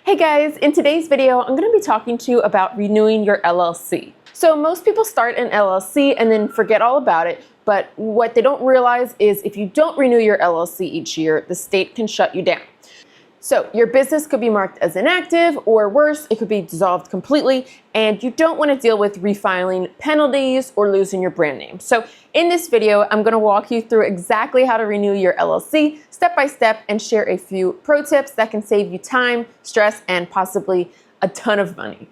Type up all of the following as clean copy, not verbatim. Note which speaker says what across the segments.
Speaker 1: Hey guys, in today's video, I'm going to be talking to you about renewing your LLC. So most people start an LLC and then forget all about it, but what they don't realize is if you don't renew your LLC each year, the state can shut you down. So your business could be marked as inactive, or worse, it could be dissolved completely, and you don't want to deal with refiling penalties or losing your brand name. So in this video, I'm going to walk you through exactly how to renew your LLC step by step and share a few pro tips that can save you time, stress, and possibly a ton of money.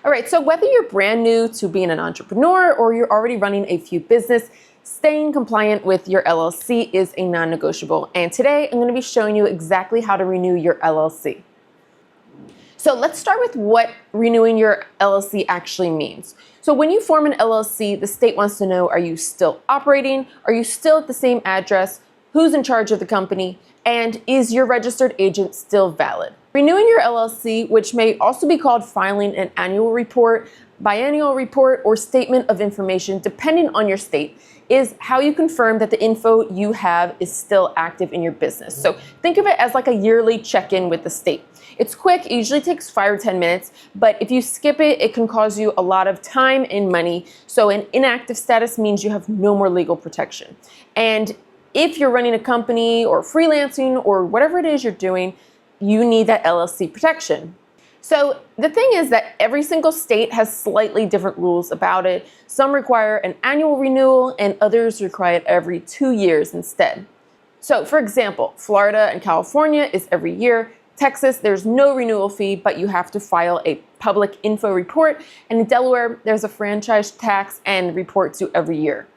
Speaker 1: All right, so whether you're brand new to being an entrepreneur or you're already running a few businesses, staying compliant with your LLC is a non-negotiable. And today I'm going to be showing you exactly how to renew your LLC. So let's start with what renewing your LLC actually means. So when you form an LLC, the state wants to know, are you still operating? Are you still at the same address? Who's in charge of the company? And is your registered agent still valid? Renewing your LLC, which may also be called filing an annual report, biennial report, or statement of information, depending on your state, is how you confirm that the info you have is still active in your business. So think of it as like a yearly check-in with the state. It's quick, it usually takes 5 or 10 minutes, but if you skip it, it can cause you a lot of time and money. So an inactive status means you have no more legal protection. And if you're running a company or freelancing or whatever it is you're doing, you need that LLC protection. So the thing is that every single state has slightly different rules about it. Some require an annual renewal and others require it every 2 years instead. So for example, Florida and California is every year. Texas, there's no renewal fee, but you have to file a public info report. And in Delaware, there's a franchise tax and report due every year.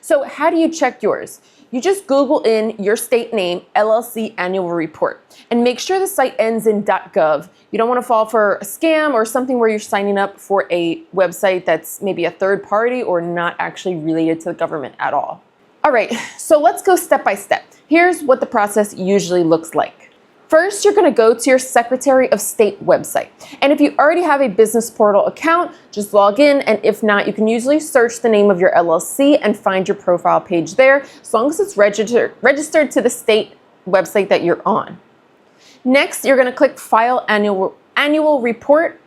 Speaker 1: So how do you check yours? You just Google in your state name, LLC annual report, and make sure the site ends in .gov. You don't want to fall for a scam or something where you're signing up for a website that's maybe a third party or not actually related to the government at all. All right, so let's go step by step. Here's what the process usually looks like. First, you're going to go to your Secretary of State website. And if you already have a business portal account, just log in. And if not, you can usually search the name of your LLC and find your profile page there, as long as it's registered to the state website that you're on. Next, you're going to click File Annual Report.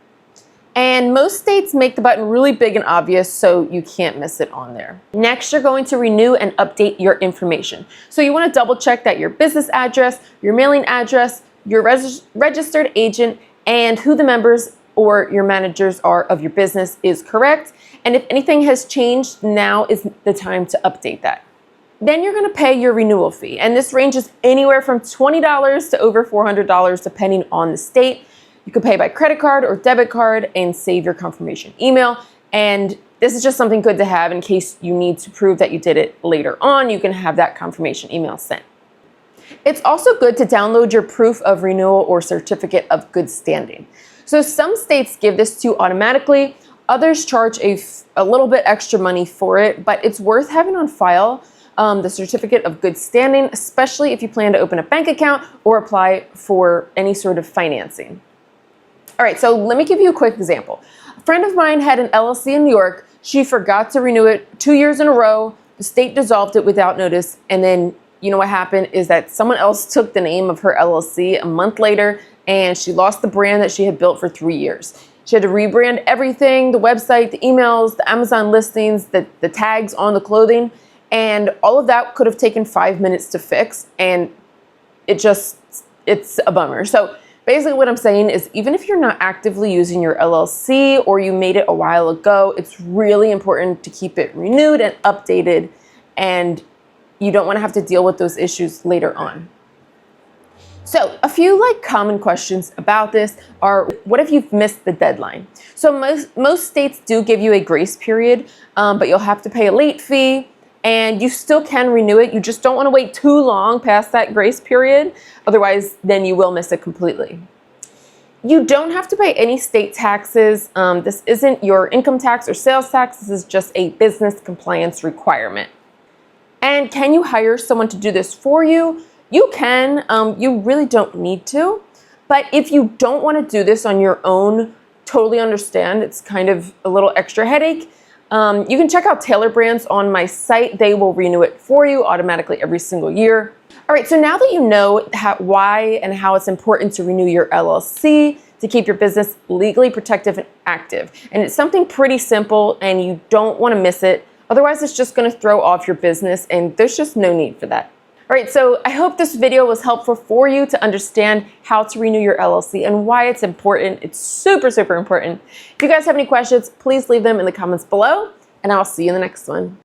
Speaker 1: And most states make the button really big and obvious, so you can't miss it on there. Next, you're going to renew and update your information. So you want to double check that your business address, your mailing address, your registered agent, and who the members or your managers are of your business is correct. And if anything has changed, now is the time to update that. Then you're going to pay your renewal fee. And this ranges anywhere from $20 to over $400 depending on the state. You can pay by credit card or debit card and save your confirmation email. And this is just something good to have in case you need to prove that you did it later on. You can have that confirmation email sent. It's also good to download your proof of renewal or certificate of good standing. So some states give this to you automatically. Others charge a little bit extra money for it, but it's worth having on file the certificate of good standing, especially if you plan to open a bank account or apply for any sort of financing. All right, so let me give you a quick example. A friend of mine had an LLC in New York. She forgot to renew it 2 years in a row. The state dissolved it without notice. And then, you know what happened is that someone else took the name of her LLC a month later, and she lost the brand that she had built for 3 years. She had to rebrand everything, the website, the emails, the Amazon listings, the tags on the clothing. And all of that could have taken 5 minutes to fix. And it's a bummer. So basically what I'm saying is even if you're not actively using your LLC or you made it a while ago, it's really important to keep it renewed and updated, and you don't want to have to deal with those issues later on. So a few common questions about this are, what if you've missed the deadline? So most states do give you a grace period, but you'll have to pay a late fee. And you still can renew it. You just don't want to wait too long past that grace period. Otherwise, then you will miss it completely. You don't have to pay any state taxes. This isn't your income tax or sales tax. This is just a business compliance requirement. And can you hire someone to do this for you? You can. You really don't need to. But if you don't want to do this on your own, totally understand. It's kind of a little extra headache. You can check out Tailor Brands on my site. They will renew it for you automatically every single year. All right, so now that you know why and how it's important to renew your LLC to keep your business legally protective and active, and it's something pretty simple and you don't want to miss it, otherwise it's just going to throw off your business and there's just no need for that. All right, so I hope this video was helpful for you to understand how to renew your LLC and why it's important. It's super, super important. If you guys have any questions, please leave them in the comments below, and I'll see you in the next one.